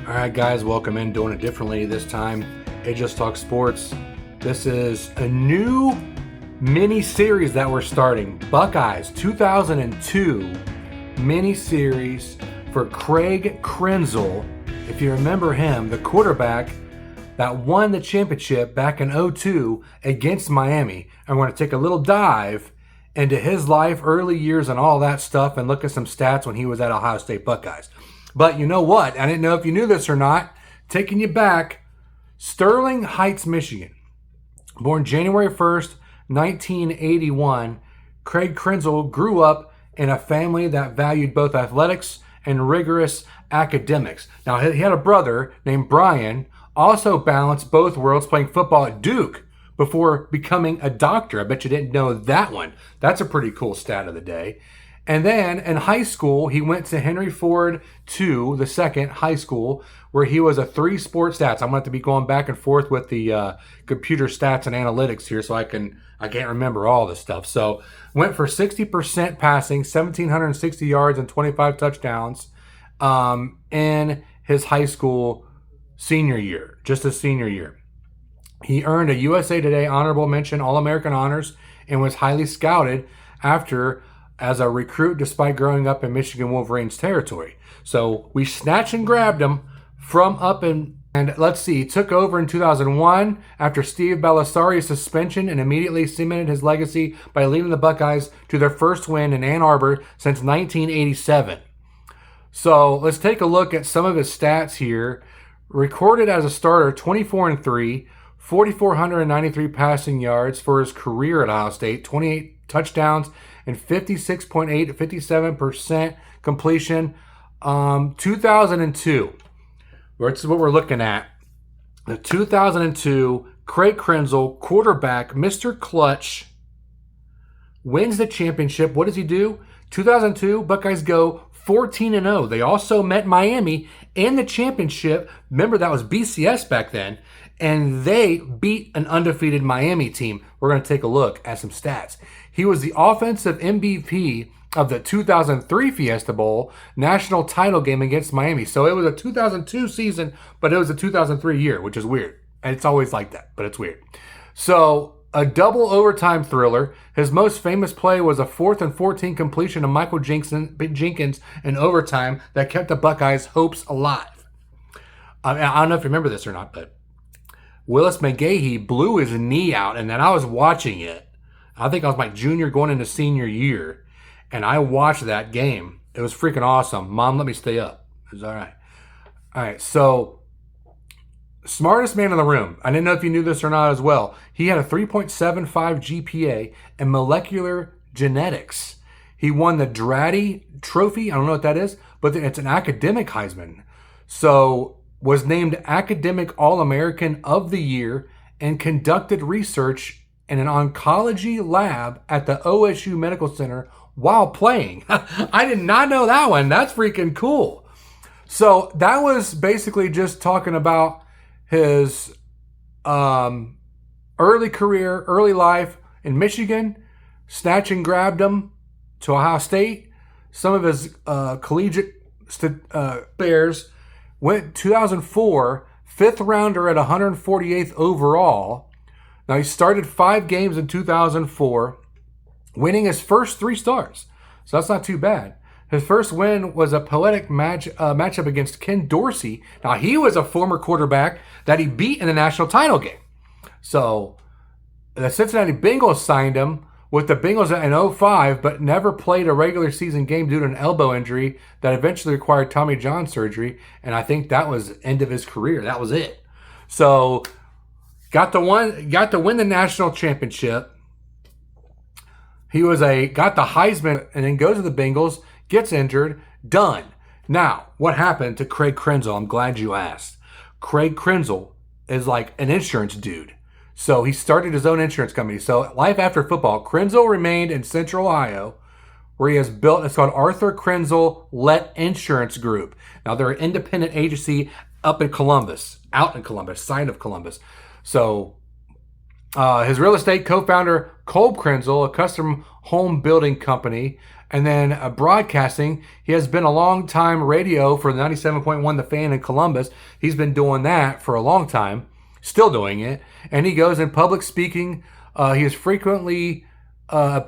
All right, guys, welcome in. Doing it differently this time. Just Talk Sports. This is a new mini series that we're starting. Buckeyes 2002 mini series for Craig Krenzel. If you remember him, the quarterback that won the championship back in 2002 against Miami. I'm going to take a little dive into his life, early years, and all that stuff, and look at some stats when he was at Ohio State Buckeyes. But you know what? I didn't know if you knew this or not. Taking you back, Sterling Heights, Michigan. Born January 1st, 1981, Craig Krenzel grew up in a family that valued both athletics and rigorous academics. Now, he had a brother named Brian, also balanced both worlds, playing football at Duke before becoming a doctor. I bet you didn't know that one. That's a pretty cool stat of the day. And then in high school, he went to Henry Ford II, the second high school, where he was a 3-sport stats. I'm going to have to be going back and forth with the computer stats and analytics here, so I can't remember all this stuff. So went for 60% passing, 1,760 yards and 25 touchdowns in his high school senior year, just a senior year. He earned a USA Today honorable mention, All-American honors, and was highly scouted as a recruit despite growing up in Michigan Wolverines territory. So we snatched and grabbed him from up in, and let's see, he took over in 2001 after Steve Balisari's suspension and immediately cemented his legacy by leading the Buckeyes to their first win in Ann Arbor since 1987. So let's take a look at some of his stats here. Recorded as a starter, 24-3, 4,493 passing yards for his career at Ohio State, 28 touchdowns, and 56.8 to 57% completion. 2002. This is what we're looking at. The 2002 Craig Krenzel, quarterback, Mr. Clutch, wins the championship. What does he do? 2002, Buckeyes go 14-0. They also met Miami in the championship. Remember, that was BCS back then. And they beat an undefeated Miami team. We're going to take a look at some stats. He was the offensive MVP of the 2003 Fiesta Bowl national title game against Miami. So it was a 2002 season, but it was a 2003 year, which is weird. And it's always like that, but it's weird. So a double overtime thriller. His most famous play was a 4th and 14 completion of Michael Jenkins in overtime that kept the Buckeyes' hopes alive. I don't know if you remember this or not, but Willis McGahee blew his knee out, and then I was watching it. I think I was my junior going into senior year, and I watched that game. It was freaking awesome. Mom let me stay up. It was all right. All right, so smartest man in the room. I didn't know if you knew this or not as well. He had a 3.75 GPA in molecular genetics. He won the Dratty Trophy. I don't know what that is, but it's an academic Heisman. So was named Academic All-American of the Year and conducted research in an oncology lab at the OSU Medical Center while playing. I did not know that one. That's freaking cool. So that was basically just talking about his early career, early life in Michigan, snatch and grabbed him to Ohio State. Some of his collegiate players went 2004, 5th rounder at 148th overall. Now, he started 5 games in 2004, winning his first 3 stars. So that's not too bad. His first win was a poetic matchup against Ken Dorsey. Now, he was a former quarterback that he beat in the national title game. So the Cincinnati Bengals signed him with the Bengals in 2005, but never played a regular season game due to an elbow injury that eventually required Tommy John surgery. And I think that was the end of his career. That was it. So got to win the national championship. He got the Heisman and then goes to the Bengals, gets injured, done. Now, what happened to Craig Krenzel? I'm glad you asked. Craig Krenzel is like an insurance dude. So he started his own insurance company. So life after football, Krenzel remained in Central Ohio, where he has built, it's called Arthur Krenzel Let Insurance Group. Now they're an independent agency out in Columbus, side of Columbus. So His real estate co-founder, Kolb Krenzel, a custom home building company, and then broadcasting. He has been a long time radio for 97.1 The Fan in Columbus. He's been doing that for a long time, still doing it. And he goes in public speaking. He is frequently a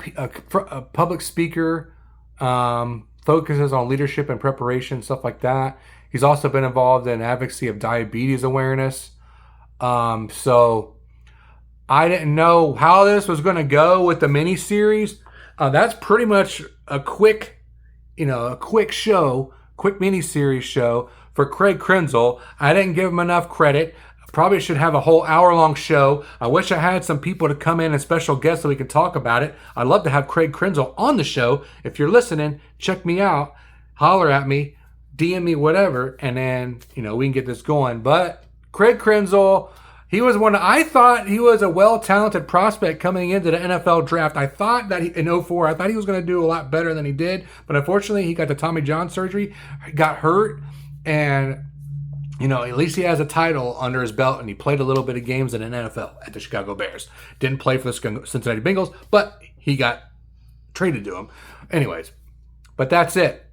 public speaker, focuses on leadership and preparation, stuff like that. He's also been involved in advocacy of diabetes awareness. So I didn't know how this was going to go with the mini series. That's pretty much a quick show, quick mini series show for Craig Krenzel. I didn't give him enough credit. Probably should have a whole hour-long show. I wish I had some people to come in and special guests so we could talk about it. I'd love to have Craig Krenzel on the show. If you're listening, check me out. Holler at me, DM me, whatever, and then, we can get this going. But Craig Krenzel, I thought he was a well-talented prospect coming into the NFL draft. I thought that in 2004, I thought he was going to do a lot better than he did. But unfortunately, he got the Tommy John surgery, got hurt, and at least he has a title under his belt, and he played a little bit of games in the NFL at the Chicago Bears. Didn't play for the Cincinnati Bengals, but he got traded to him. Anyways, but that's it.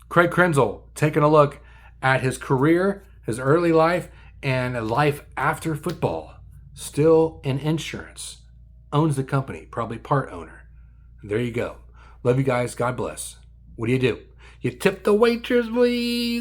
Craig Krenzel taking a look at his career, his early life, and a life after football. Still in insurance. Owns the company, probably part owner. And there you go. Love you guys. God bless. What do? You tip the waitress, please.